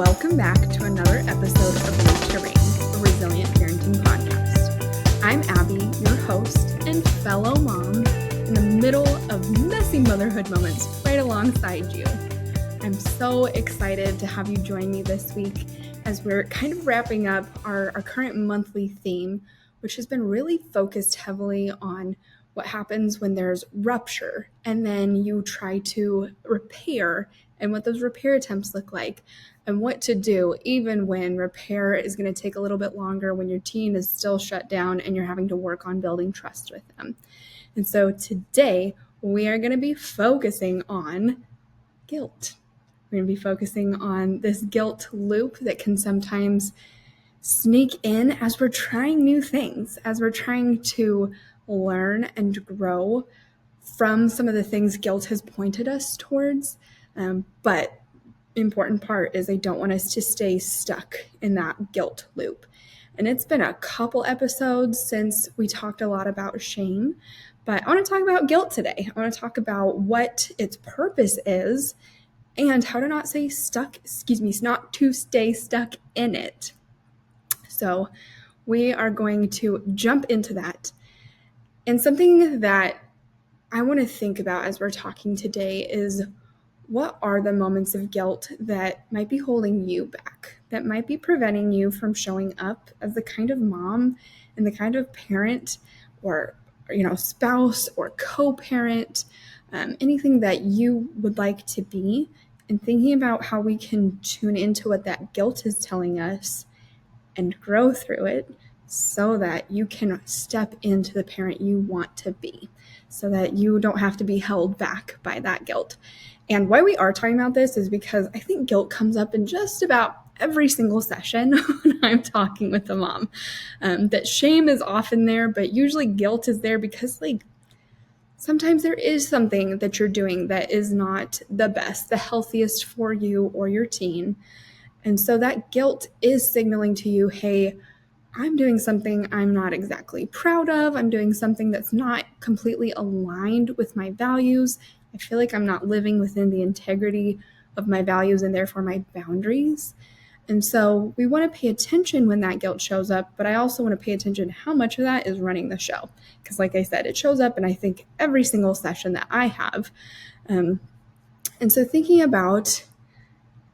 Welcome back to another episode of Made to Reign, a resilient parenting podcast. I'm Abby, your host and fellow mom in the middle of messy motherhood moments right alongside you. I'm so excited to have you join me this week as we're kind of wrapping up our current monthly theme, which has been really focused heavily on what happens when there's rupture and then you try to repair and what those repair attempts look like and what to do even when repair is going to take a little bit longer, when your teen is still shut down and you're having to work on building trust with them. And so today we are going to be focusing on guilt. We're going to be focusing on this guilt loop that can sometimes sneak in as we're trying new things, as we're trying to learn and grow from some of the things guilt has pointed us towards. But important part is I don't want us to stay stuck in that guilt loop. And it's been a couple episodes since we talked a lot about shame, but I want to talk about guilt today. I want to talk about what its purpose is and how to not stay stuck in it. So we are going to jump into that. And something that I want to think about as we're talking today is, what are the moments of guilt that might be holding you back, that might be preventing you from showing up as the kind of mom and the kind of parent or spouse or co-parent, anything that you would like to be, and thinking about how we can tune into what that guilt is telling us and grow through it so that you can step into the parent you want to be, so that you don't have to be held back by that guilt. And why we are talking about this is because I think guilt comes up in just about every single session when I'm talking with a mom. That shame is often there, but usually guilt is there because sometimes there is something that you're doing that is not the best, the healthiest for you or your teen. And so that guilt is signaling to you, hey, I'm doing something I'm not exactly proud of. I'm doing something that's not completely aligned with my values. I feel like I'm not living within the integrity of my values and therefore my boundaries. And so we want to pay attention when that guilt shows up, but I also want to pay attention to how much of that is running the show. Because like I said, it shows up in I think every single session that I have. And so thinking about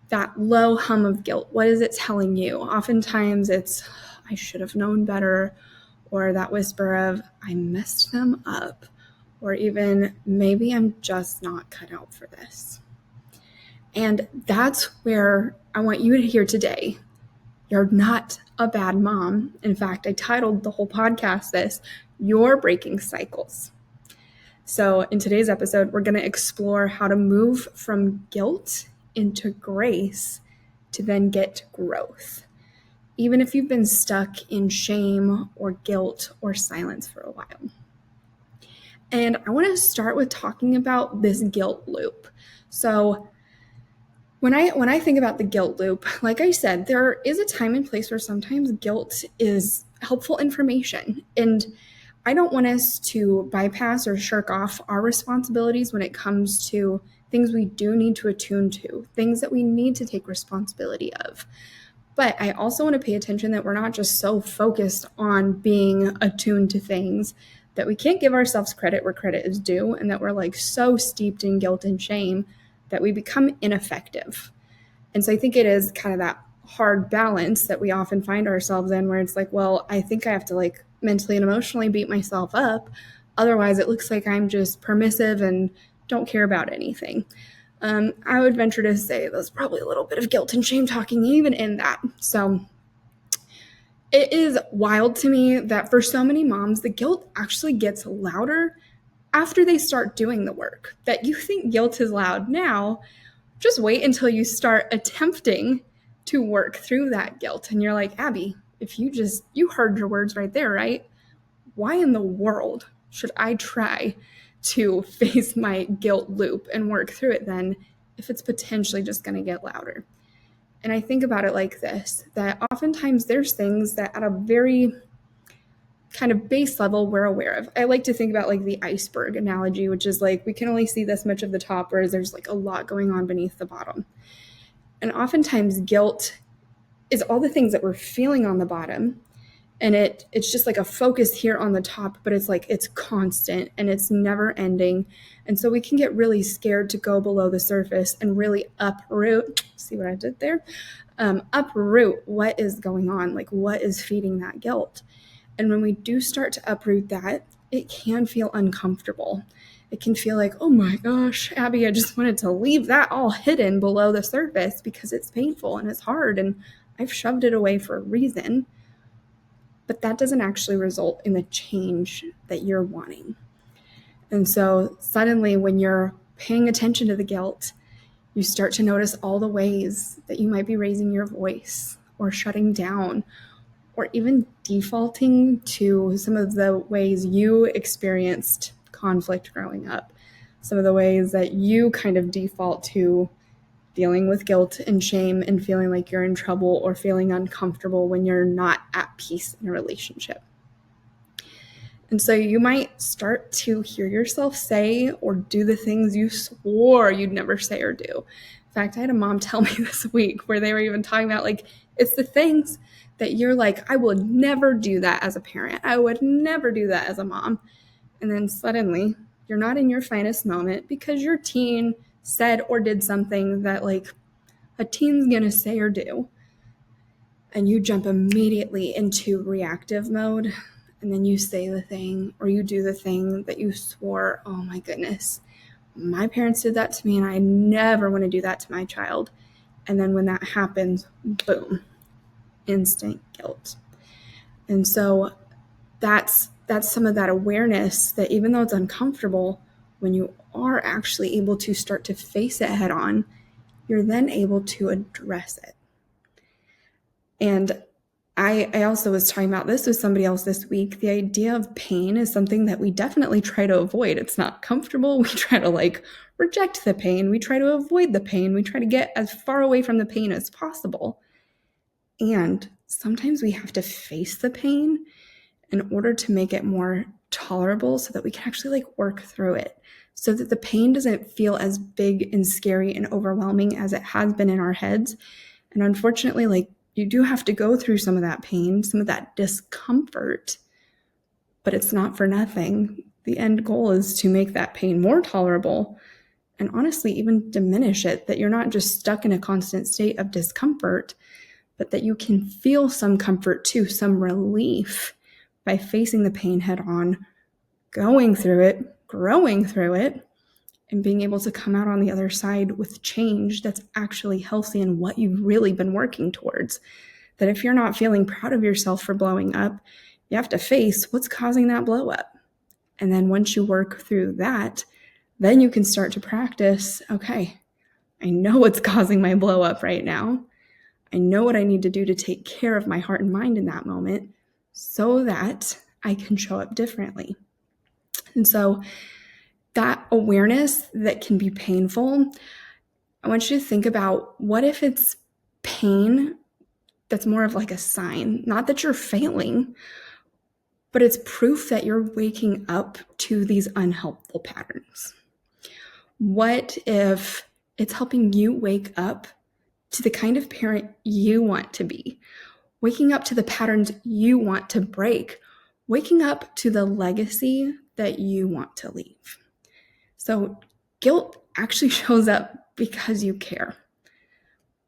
that low hum of guilt, what is it telling you? Oftentimes it's, I should have known better, or that whisper of, I messed them up, or even maybe I'm just not cut out for this. And that's where I want you to hear today. You're not a bad mom. In fact, I titled the whole podcast this, You're Breaking Cycles. So in today's episode, we're going to explore how to move from guilt into grace to then get growth, even if you've been stuck in shame or guilt or silence for a while. And I want to start with talking about this guilt loop. So when I think about the guilt loop, like I said, there is a time and place where sometimes guilt is helpful information. And I don't want us to bypass or shirk off our responsibilities when it comes to things we do need to attune to, things that we need to take responsibility of. But I also want to pay attention that we're not just so focused on being attuned to things that we can't give ourselves credit where credit is due, and that we're so steeped in guilt and shame that we become ineffective. And so I think it is kind of that hard balance that we often find ourselves in, where it's well, I think I have to mentally and emotionally beat myself up. Otherwise, it looks like I'm just permissive and don't care about anything. I would venture to say there's probably a little bit of guilt and shame talking even in that. So it is wild to me that for so many moms, the guilt actually gets louder after they start doing the work. That you think guilt is loud now, just wait until you start attempting to work through that guilt. And you're like, Abby, if you heard your words right there, right? Why in the world should I try to face my guilt loop and work through it then if it's potentially just going to get louder? And I think about it like this, that oftentimes there's things that at a very kind of base level we're aware of. I like to think about the iceberg analogy, which is we can only see this much of the top, whereas there's a lot going on beneath the bottom. And oftentimes guilt is all the things that we're feeling on the bottom, and it's just like a focus here on the top, but it's like it's constant and it's never ending. And so we can get really scared to go below the surface and really uproot, see what I did there, uproot what is going on, like what is feeding that guilt. And when we do start to uproot that, it can feel uncomfortable. It can feel like, oh my gosh, Abby, I just wanted to leave that all hidden below the surface because it's painful and it's hard and I've shoved it away for a reason. But that doesn't actually result in the change that you're wanting. And so suddenly, when you're paying attention to the guilt, you start to notice all the ways that you might be raising your voice or shutting down or even defaulting to some of the ways you experienced conflict growing up, some of the ways that you kind of default to dealing with guilt and shame and feeling like you're in trouble or feeling uncomfortable when you're not at peace in a relationship. And so you might start to hear yourself say or do the things you swore you'd never say or do. In fact, I had a mom tell me this week where they were even talking about, like, it's the things that you're like, I would never do that as a parent. I would never do that as a mom. And then suddenly you're not in your finest moment because your teen said or did something that, like, a teen's gonna say or do. And you jump immediately into reactive mode. And then you say the thing or you do the thing that you swore, oh my goodness, my parents did that to me and I never want to do that to my child. And then when that happens, boom, instant guilt. And so that's some of that awareness that even though it's uncomfortable, when you are actually able to start to face it head on, you're then able to address it. And I also was talking about this with somebody else this week. The idea of pain is something that we definitely try to avoid. It's not comfortable. We try to reject the pain. We try to avoid the pain. We try to get as far away from the pain as possible. And sometimes we have to face the pain in order to make it more tolerable so that we can actually work through it, so that the pain doesn't feel as big and scary and overwhelming as it has been in our heads. And unfortunately, you do have to go through some of that pain, some of that discomfort, but it's not for nothing. The end goal is to make that pain more tolerable and honestly even diminish it, that you're not just stuck in a constant state of discomfort, but that you can feel some comfort too, some relief by facing the pain head on, going through it, growing through it, and being able to come out on the other side with change that's actually healthy and what you've really been working towards. That if you're not feeling proud of yourself for blowing up, you have to face what's causing that blow up. And then once you work through that, then you can start to practice, okay, I know what's causing my blow up right now. I know what I need to do to take care of my heart and mind in that moment so that I can show up differently. And so that awareness that can be painful, I want you to think about, what if it's pain that's more of a sign, not that you're failing, but it's proof that you're waking up to these unhelpful patterns? What if it's helping you wake up to the kind of parent you want to be, waking up to the patterns you want to break, waking up to the legacy that you want to leave? So guilt actually shows up because you care.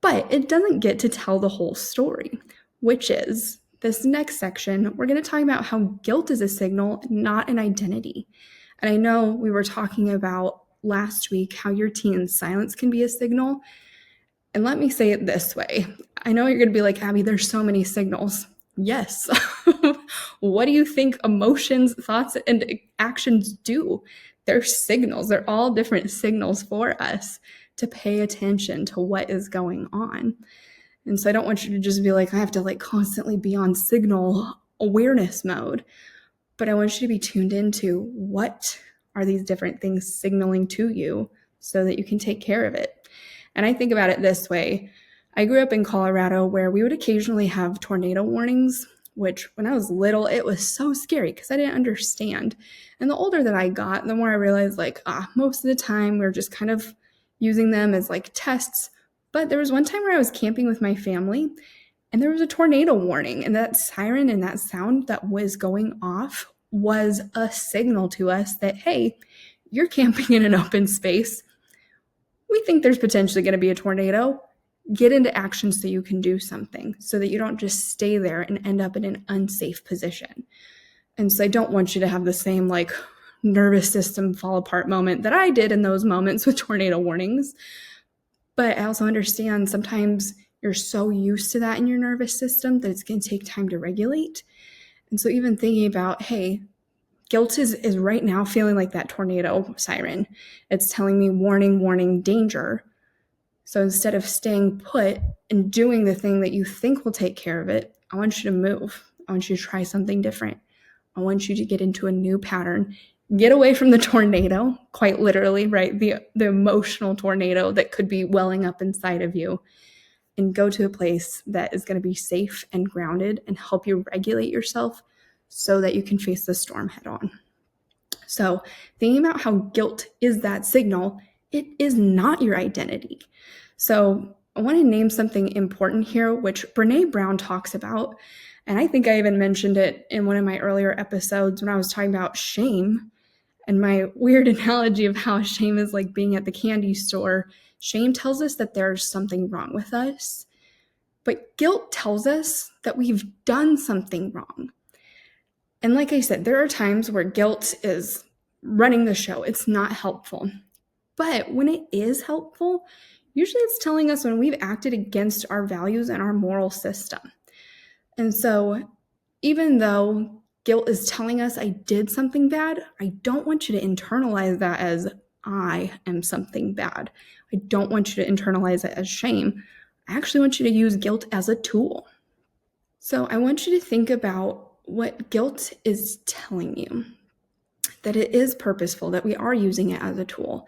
But it doesn't get to tell the whole story, which is this next section. We're going to talk about how guilt is a signal, not an identity. And I know we were talking about last week how your teen's silence can be a signal. And let me say it this way. I know you're going to be like, Abby, there's so many signals. Yes. What do you think emotions, thoughts, and actions do? They're signals. They're all different signals for us to pay attention to what is going on. And so I don't want you to just be like, I have to constantly be on signal awareness mode. But I want you to be tuned into, what are these different things signaling to you so that you can take care of it. And I think about it this way. I grew up in Colorado where we would occasionally have tornado warnings, which when I was little, it was so scary because I didn't understand. And the older that I got, the more I realized most of the time we're just kind of using them as tests But there was one time where I was camping with my family and there was a tornado warning, and that siren and that sound that was going off was a signal to us that, hey, you're camping in an open space. We think there's potentially going to be a tornado. Get into action so you can do something, so that you don't just stay there and end up in an unsafe position. And so I don't want you to have the same like nervous system fall apart moment that I did in those moments with tornado warnings. But I also understand sometimes you're so used to that in your nervous system that it's going to take time to regulate. And so even thinking about, hey, guilt is right now feeling like that tornado siren. It's telling me warning, warning, danger. So instead of staying put and doing the thing that you think will take care of it, I want you to move. I want you to try something different. I want you to get into a new pattern. Get away from the tornado, quite literally, right? The emotional tornado that could be welling up inside of you, and go to a place that is going to be safe and grounded and help you regulate yourself so that you can face the storm head on. So thinking about how guilt is that signal, it is not your identity. So I want to name something important here, which Brene Brown talks about. And I think I even mentioned it in one of my earlier episodes when I was talking about shame and my weird analogy of how shame is like being at the candy store. Shame tells us that there's something wrong with us, but guilt tells us that we've done something wrong. And like I said, there are times where guilt is running the show. It's not helpful. But when it is helpful, usually it's telling us when we've acted against our values and our moral system. And so even though guilt is telling us I did something bad, I don't want you to internalize that as I am something bad. I don't want you to internalize it as shame. I actually want you to use guilt as a tool. So I want you to think about what guilt is telling you, that it is purposeful, that we are using it as a tool.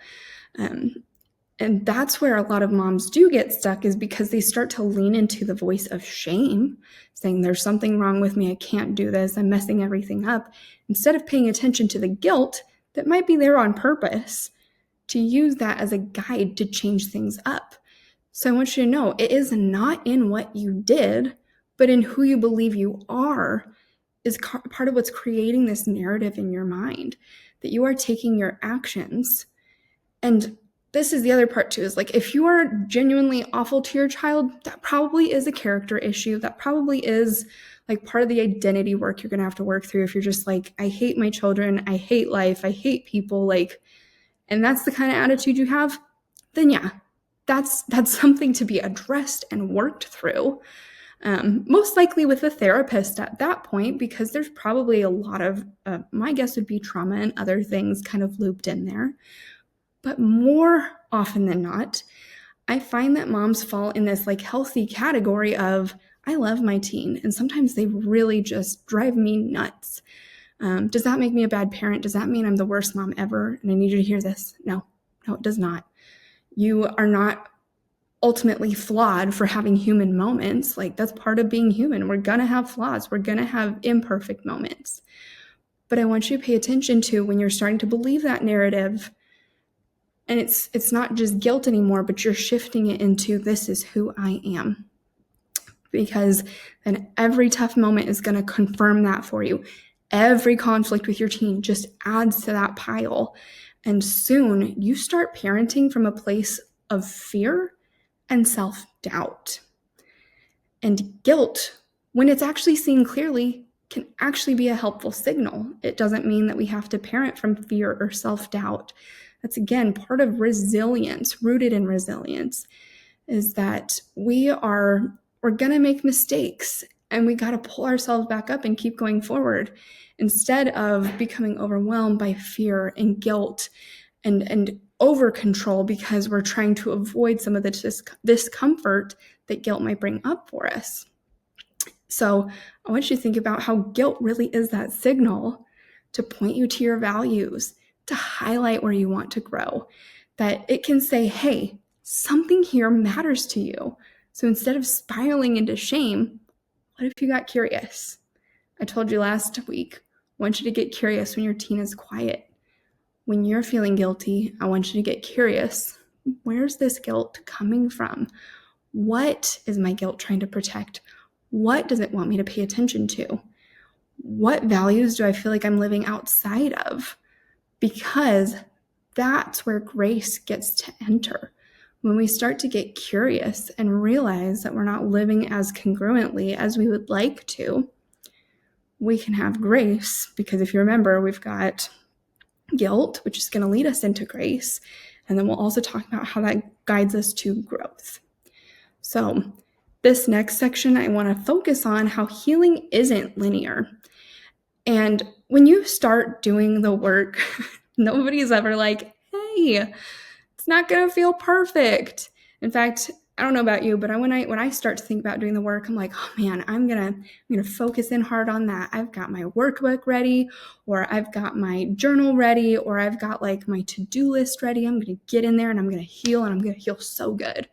And that's where a lot of moms do get stuck, is because they start to lean into the voice of shame, saying there's something wrong with me, I can't do this, I'm messing everything up, instead of paying attention to the guilt that might be there on purpose, to use that as a guide to change things up. So I want you to know it is not in what you did, but in who you believe you are is part of what's creating this narrative in your mind, that you are taking your actions. And this is the other part too, is like, if you are genuinely awful to your child, that probably is a character issue. That probably is like part of the identity work you're going to have to work through. If you're just like, I hate my children, I hate life, I hate people, like, and that's the kind of attitude you have, then yeah, that's something to be addressed and worked through. Most likely with a therapist at that point, because there's probably a lot of, my guess would be trauma and other things kind of looped in there. But more often than not, I find that moms fall in this like healthy category of, I love my teen, and sometimes they really just drive me nuts. Does that make me a bad parent? Does that mean I'm the worst mom ever? And I need you to hear this. No, it does not. You are not ultimately flawed for having human moments. Like, that's part of being human. We're going to have flaws. We're going to have imperfect moments. But I want you to pay attention to when you're starting to believe that narrative, and it's not just guilt anymore, but you're shifting it into, this is who I am. Because then every tough moment is going to confirm that for you. Every conflict with your teen just adds to that pile. And soon you start parenting from a place of fear and self-doubt. And guilt, when it's actually seen clearly, can actually be a helpful signal. It doesn't mean that we have to parent from fear or self-doubt. That's, again, part of resilience, rooted in resilience, is that we're going to make mistakes, and we got to pull ourselves back up and keep going forward, instead of becoming overwhelmed by fear and guilt and over control because we're trying to avoid some of the discomfort that guilt might bring up for us. So I want you to think about how guilt really is that signal to point you to your values, to highlight where you want to grow, that it can say, hey, something here matters to you. So instead of spiraling into shame, what if you got curious? I told you last week, I want you to get curious when your teen is quiet. When you're feeling guilty, I want you to get curious Where's this guilt coming from? What is my guilt trying to protect? What does it want me to pay attention to? What values do I feel like I'm living outside of? Because that's where grace gets to enter. When we start to get curious and realize that we're not living as congruently as we would like to, we can have grace, because if you remember, we've got guilt, which is going to lead us into grace, and then we'll also talk about how that guides us to growth. So this next section, I want to focus on how healing isn't linear. And when you start doing the work, nobody's ever like, hey, it's not going to feel perfect. In fact, I don't know about you, but when I start to think about doing the work, I'm like, oh man, I'm gonna focus in hard on that. I've got my workbook ready, or I've got my journal ready, or I've got like my to-do list ready. I'm gonna get in there and I'm gonna heal, and I'm gonna heal so good.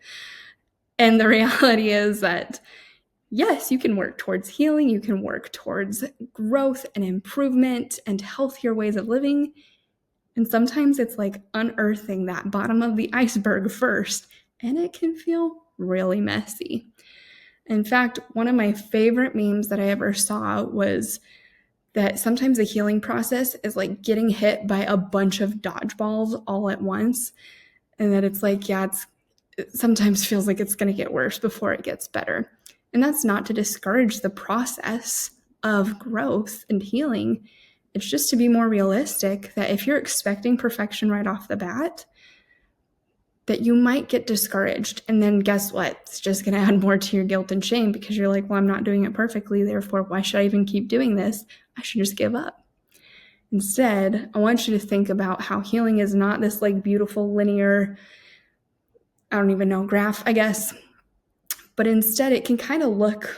And the reality is that yes, you can work towards healing, you can work towards growth and improvement and healthier ways of living. And sometimes it's like unearthing that bottom of the iceberg first, and it can feel really messy. In fact, one of my favorite memes that I ever saw was that sometimes the healing process is like getting hit by a bunch of dodgeballs all at once. And that it's like, yeah, it sometimes feels like it's going to get worse before it gets better. And that's not to discourage the process of growth and healing. It's just to be more realistic that if you're expecting perfection right off the bat, that you might get discouraged. And then guess what? It's just going to add more to your guilt and shame, because you're like, well, I'm not doing it perfectly. Therefore, why should I even keep doing this? I should just give up. Instead, I want you to think about how healing is not this like beautiful linear, I don't even know, graph, I guess. But instead, it can kind of look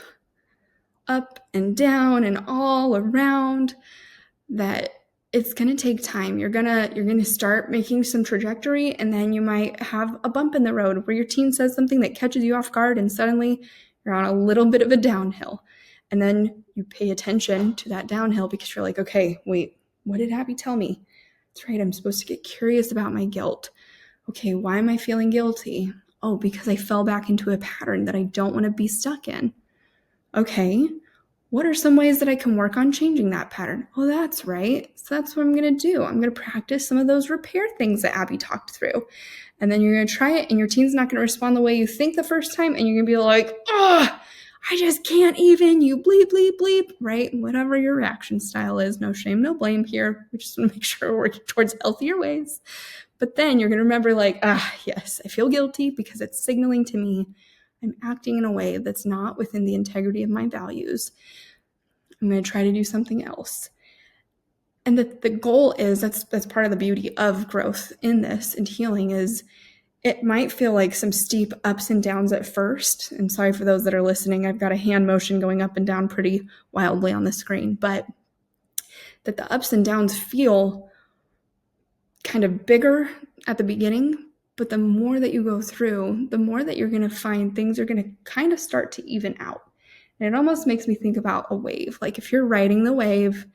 up and down and all around, that it's going to take time. You're going to start making some trajectory, and then you might have a bump in the road where your teen says something that catches you off guard, and suddenly you're on a little bit of a downhill. And then you pay attention to that downhill because you're like, okay, wait, what did Abby tell me? That's right, I'm supposed to get curious about my guilt. Okay, why am I feeling guilty? Oh, because I fell back into a pattern that I don't want to be stuck in. Okay, what are some ways that I can work on changing that pattern? Oh, that's right. So that's what I'm going to do. I'm going to practice some of those repair things that Abby talked through. And then you're going to try it, and your teen's not going to respond the way you think the first time. And you're going to be like, oh, I just can't even, you bleep, bleep, bleep, right? Whatever your reaction style is, no shame, no blame here. We just want to make sure we're working towards healthier ways. But then you're going to remember like, yes, I feel guilty because it's signaling to me I'm acting in a way that's not within the integrity of my values. I'm going to try to do something else. And the goal is, that's part of the beauty of growth in this and healing, is it might feel like some steep ups and downs at first. And sorry for those that are listening, I've got a hand motion going up and down pretty wildly on the screen, but that the ups and downs feel kind of bigger at the beginning. But the more that you go through, the more that you're going to find things are going to kind of start to even out. And it almost makes me think about a wave. Like if you're riding the wave,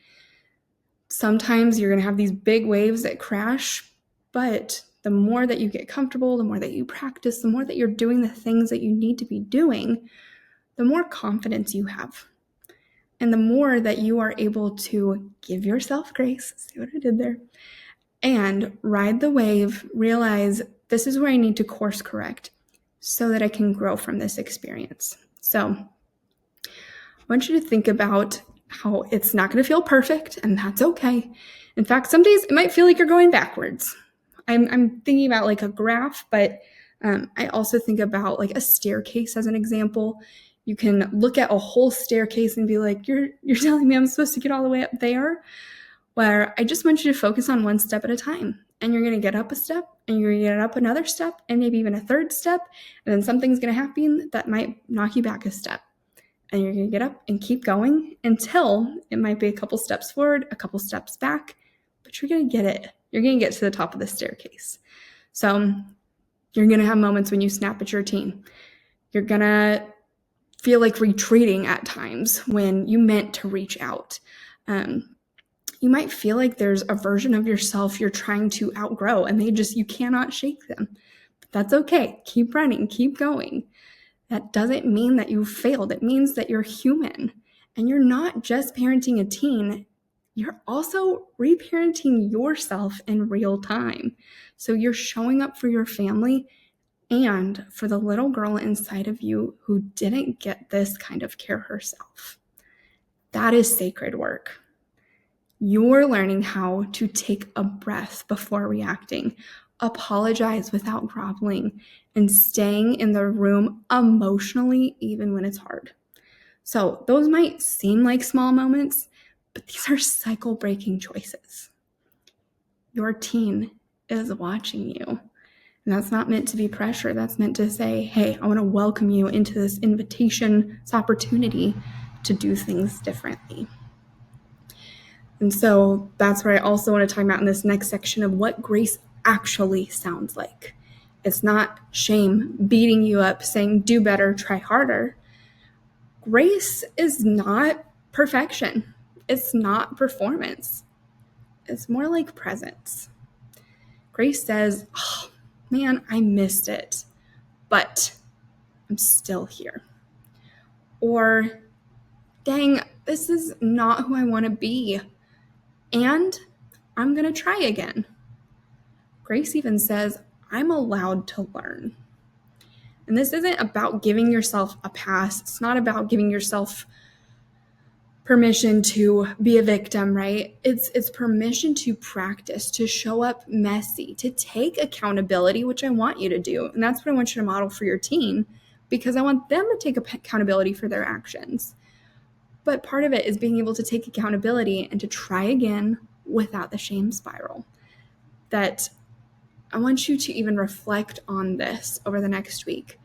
sometimes you're going to have these big waves that crash, but the more that you get comfortable, the more that you practice, the more that you're doing the things that you need to be doing, the more confidence you have. And the more that you are able to give yourself grace, see what I did there, and ride the wave, realize this is where I need to course correct so that I can grow from this experience. So I want you to think about how it's not going to feel perfect, and that's okay. In fact, some days it might feel like you're going backwards. I'm thinking about like a graph, but I also think about like a staircase as an example. You can look at a whole staircase and be like, you're telling me I'm supposed to get all the way up there? Where I just want you to focus on one step at a time. And you're going to get up a step, and you're going to get up another step, and maybe even a third step. And then something's going to happen that might knock you back a step. And you're going to get up and keep going until it might be a couple steps forward, a couple steps back, but you're going to get it. You're going to get to the top of the staircase. So you're going to have moments when you snap at your teen. You're going to feel like retreating at times when you meant to reach out. You might feel like there's a version of yourself you're trying to outgrow, and you cannot shake them. But That's okay. Keep running, keep going. That doesn't mean that you failed. It means that you're human. And you're not just parenting a teen, you're also reparenting yourself in real time. So you're showing up for your family and for the little girl inside of you who didn't get this kind of care herself. That is sacred work. You're learning how to take a breath before reacting, apologize without groveling, and staying in the room emotionally, even when it's hard. So those might seem like small moments, but these are cycle-breaking choices. Your teen is watching you. And that's not meant to be pressure. That's meant to say, hey, I want to welcome you into this invitation, this opportunity to do things differently. And so that's what I also want to talk about in this next section of what grace actually sounds like. It's not shame beating you up, saying, do better, try harder. Grace is not perfection. It's not performance. It's more like presence. Grace says, oh, man, I missed it, but I'm still here. Or, dang, this is not who I want to be, and I'm going to try again. Grace even says, I'm allowed to learn. And this isn't about giving yourself a pass. It's not about giving yourself permission to be a victim, right? It's permission to practice, to show up messy, to take accountability, which I want you to do. And that's what I want you to model for your teen, because I want them to take accountability for their actions. But part of it is being able to take accountability and to try again without the shame spiral. That I want you to even reflect on this over the next week.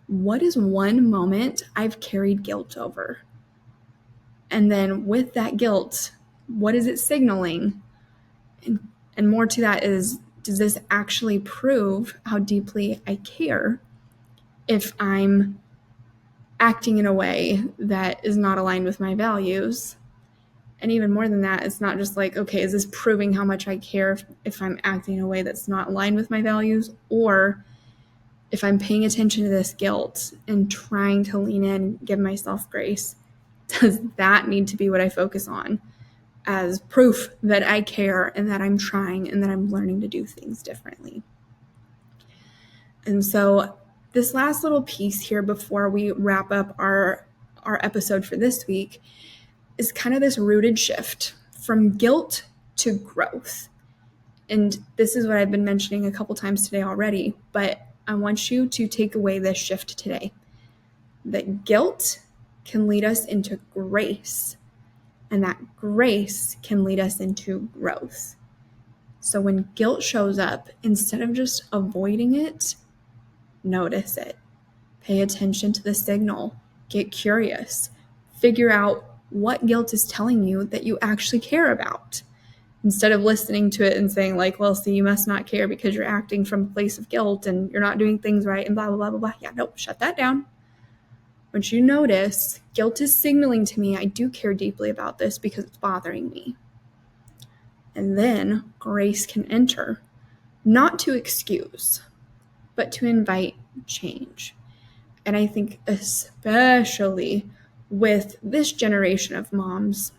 What is one moment I've carried guilt over? And then with that guilt, what is it signaling? And more to that is, does this actually prove how deeply I care if I'm acting in a way that is not aligned with my values? And even more than that, it's not just like, okay, is this proving how much I care if I'm acting in a way that's not aligned with my values? Or if I'm paying attention to this guilt and trying to lean in and give myself grace, does that need to be what I focus on as proof that I care and that I'm trying and that I'm learning to do things differently? And so this last little piece here before we wrap up our episode for this week is kind of this rooted shift from guilt to growth. And this is what I've been mentioning a couple times today already, but I want you to take away this shift today. That guilt can lead us into grace, and that grace can lead us into growth. So when guilt shows up, instead of just avoiding it, notice it. Pay attention to the signal. Get curious. Figure out what guilt is telling you that you actually care about. Instead of listening to it and saying like, well, see, you must not care because you're acting from a place of guilt and you're not doing things right and blah, blah, blah, blah, blah. Yeah, nope, shut that down. Once you notice, guilt is signaling to me I do care deeply about this because it's bothering me. And then grace can enter, not to excuse, but to invite change. And I think especially with this generation of moms,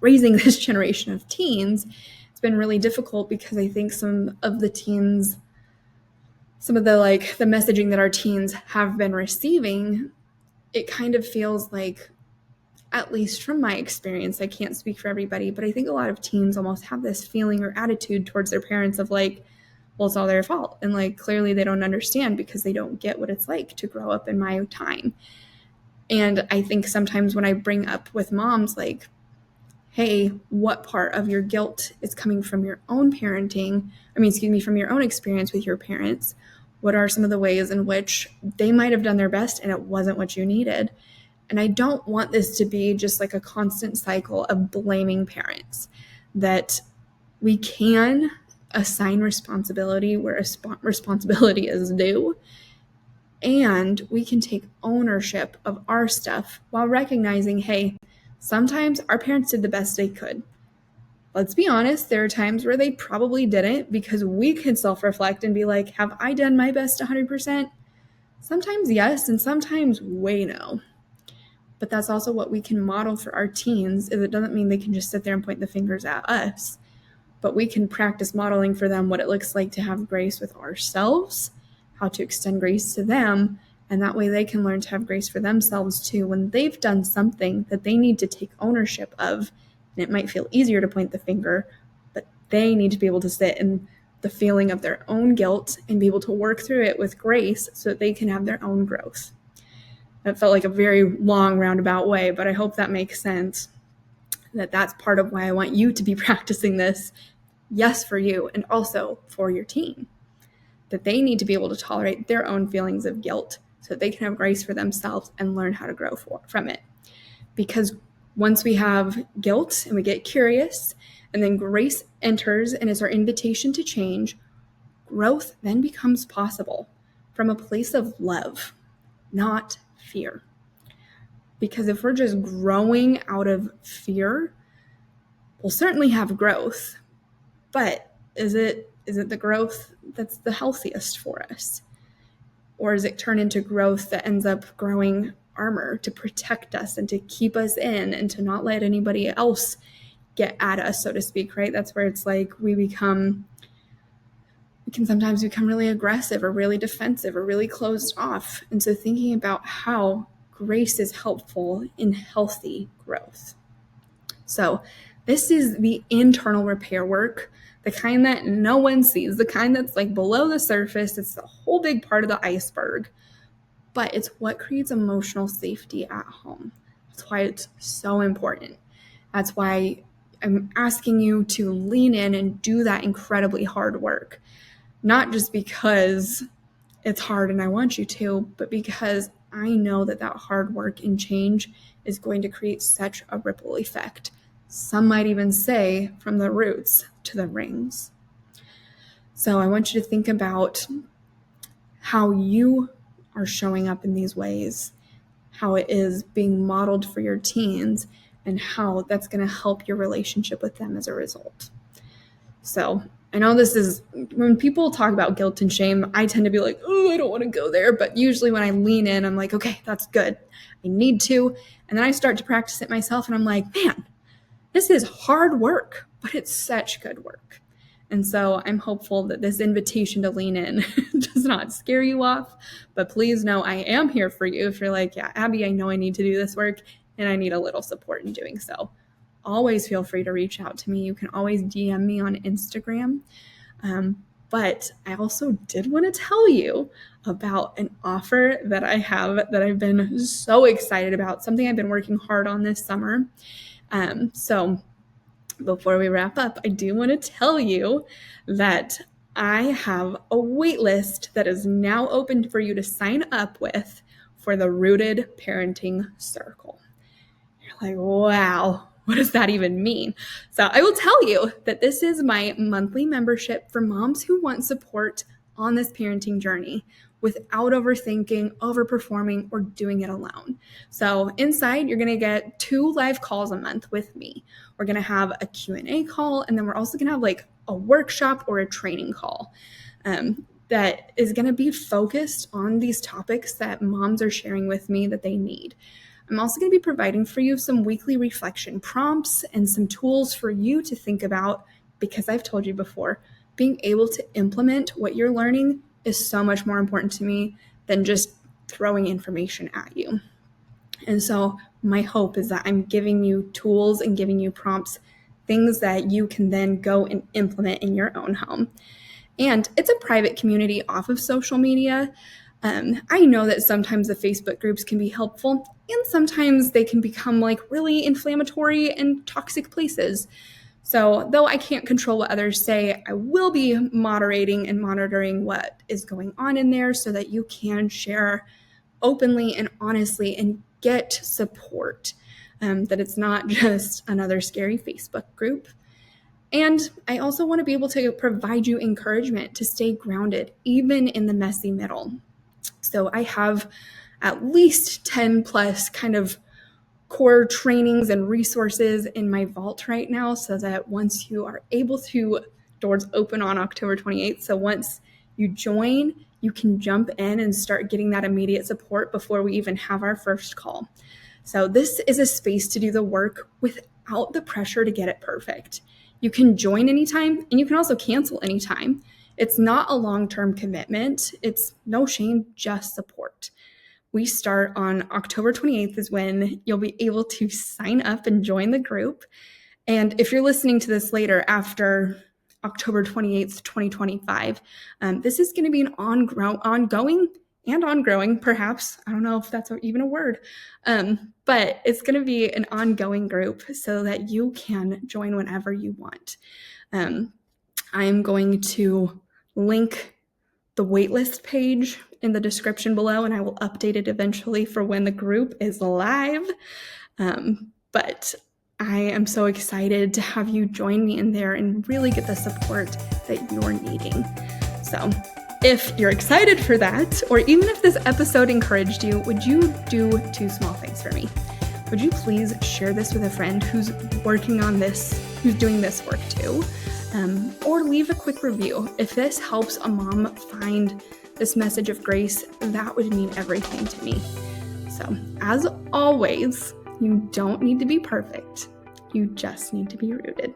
raising this generation of teens, it's been really difficult because I think some of the messaging that our teens have been receiving, it kind of feels like, at least from my experience, I can't speak for everybody, but I think a lot of teens almost have this feeling or attitude towards their parents of like, well, it's all their fault. And like, clearly they don't understand because they don't get what it's like to grow up in my time. And I think sometimes when I bring up with moms, like, hey, what part of your guilt is coming from your own parenting? From your own experience with your parents. What are some of the ways in which they might have done their best and it wasn't what you needed? And I don't want this to be just like a constant cycle of blaming parents, that we can assign responsibility where responsibility is due, and we can take ownership of our stuff while recognizing, hey, sometimes our parents did the best they could. let's be honest, there are times where they probably didn't, because we can self-reflect and be like, have I done my best 100%? Sometimes yes, and sometimes way no. But that's also what we can model for our teens, is it doesn't mean they can just sit there and point the fingers at us, but we can practice modeling for them what it looks like to have grace with ourselves, how to extend grace to them, and that way they can learn to have grace for themselves too when they've done something that they need to take ownership of. And it might feel easier to point the finger, but they need to be able to sit in the feeling of their own guilt and be able to work through it with grace so that they can have their own growth. That felt like a very long roundabout way, but I hope that makes sense. That's part of why I want you to be practicing this, yes, for you, and also for your teen. That they need to be able to tolerate their own feelings of guilt so that they can have grace for themselves and learn how to grow from it. Because once we have guilt and we get curious, and then grace enters and is our invitation to change, growth then becomes possible from a place of love, not fear. Because if we're just growing out of fear, we'll certainly have growth, but is it the growth that's the healthiest for us? Or does it turn into growth that ends up growing armor to protect us and to keep us in and to not let anybody else get at us, so to speak, right? That's where it's like we can sometimes become really aggressive or really defensive or really closed off. And so thinking about how grace is helpful in healthy growth. So this is the internal repair work, the kind that no one sees, the kind that's like below the surface. It's the whole big part of the iceberg, but it's what creates emotional safety at home. That's why it's so important. That's why I'm asking you to lean in and do that incredibly hard work. Not just because it's hard and I want you to, but because I know that hard work and change is going to create such a ripple effect. Some might even say from the roots to the rings. So I want you to think about how you are showing up in these ways, how it is being modeled for your teens, and how that's going to help your relationship with them as a result. So I know this is, when people talk about guilt and shame, I tend to be like, oh, I don't want to go there. But usually when I lean in, I'm like, okay, that's good. I need to. And then I start to practice it myself and I'm like, man, this is hard work, but it's such good work. And so I'm hopeful that this invitation to lean in does not scare you off, but please know I am here for you. If you're like, yeah, Abby, I know I need to do this work and I need a little support in doing so. Always feel free to reach out to me. You can always DM me on Instagram. But I also did want to tell you about an offer that I have that I've been so excited about, something I've been working hard on this summer. So before we wrap up, I do want to tell you that I have a waitlist that is now open for you to sign up with for the Rooted Parenting Circle. You're like, wow, what does that even mean? So I will tell you that this is my monthly membership for moms who want support on this parenting journey without overthinking, overperforming, or doing it alone. So inside, you're going to get 2 live calls a month with me. We're going to have a Q&A call, and then we're also going to have like a workshop or a training call that is going to be focused on these topics that moms are sharing with me that they need. I'm also going to be providing for you some weekly reflection prompts and some tools for you to think about, because I've told you before, being able to implement what you're learning is so much more important to me than just throwing information at you. And so my hope is that I'm giving you tools and giving you prompts, things that you can then go and implement in your own home. And it's a private community off of social media. I know that sometimes the Facebook groups can be helpful, and sometimes they can become like really inflammatory and toxic places. So though I can't control what others say, I will be moderating and monitoring what is going on in there so that you can share openly and honestly and get support, that it's not just another scary Facebook group. And I also want to be able to provide you encouragement to stay grounded, even in the messy middle. So I have at least 10 plus kind of core trainings and resources in my vault right now, so that once you are able to, doors open on October 28th. So once you join, you can jump in and start getting that immediate support before we even have our first call. So this is a space to do the work without the pressure to get it perfect. You can join anytime, and you can also cancel anytime. It's not a long-term commitment. It's no shame, just support. We start on October 28th is when you'll be able to sign up and join the group. And if you're listening to this later after October 28th, 2025, this is going to be an ongoing and ongoing, perhaps. I don't know if that's even a word, but it's going to be an ongoing group so that you can join whenever you want. I am going to link the waitlist page in the description below, and I will update it eventually for when the group is live. But I am so excited to have you join me in there and really get the support that you're needing. So if you're excited for that, or even if this episode encouraged you, would you do two small things for me? Would you please share this with a friend who's working on this, who's doing this work too? Or leave a quick review. If this helps a mom find this message of grace, that would mean everything to me. So, as always, you don't need to be perfect. You just need to be rooted.